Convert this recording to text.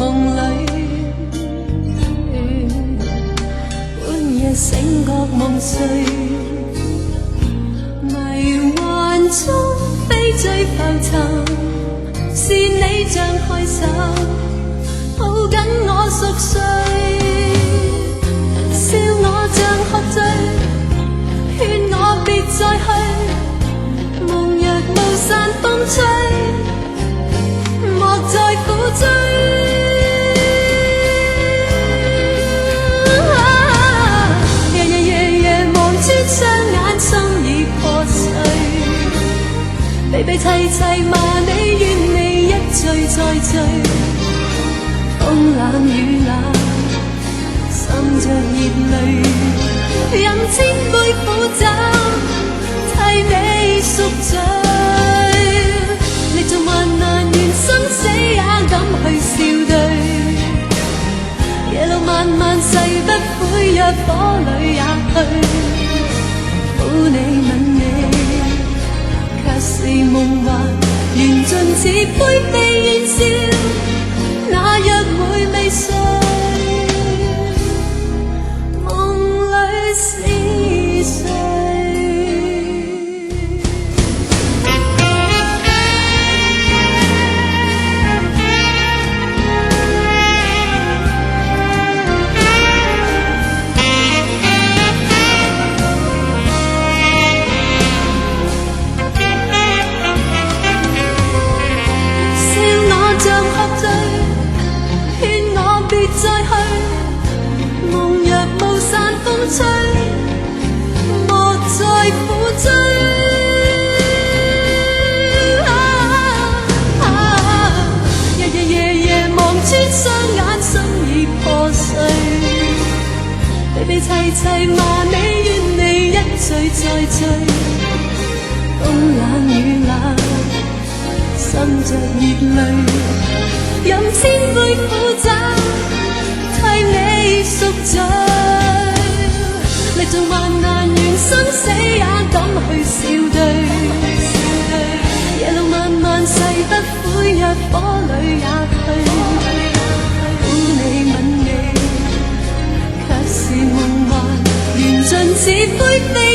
夢裏，半夜醒覺夢碎，迷幻中飛追浮沉，是你張開手，抱緊我熟睡，笑我像喝醉，勸我別再去，夢若霧散風吹，莫再苦追。夜夜望穿雙眼，心已破碎，悲悲凄凄罵你，怨你一醉再醉，風冷雨冷，滲着熱淚，飲千杯苦酒，替你贖罪。歷盡患難，願生死也敢去笑對。夜路漫漫，誓不悔，若火裏也去。抱你吻你，卻是夢幻，緣盡似灰飛煙消，那約會未碎，夢裏是誰？吹，莫再苦追。夜望穿雙眼，心已破碎。悲悲凄凄罵你，怨你一醉再醉。風冷雨冷，滲着熱淚，飲千杯苦酒，替你贖罪。歷盡患難，願生死也敢去笑對。夜路漫漫，誓不悔，若火裏也去。抱你吻你，卻是夢幻，緣盡似灰飛。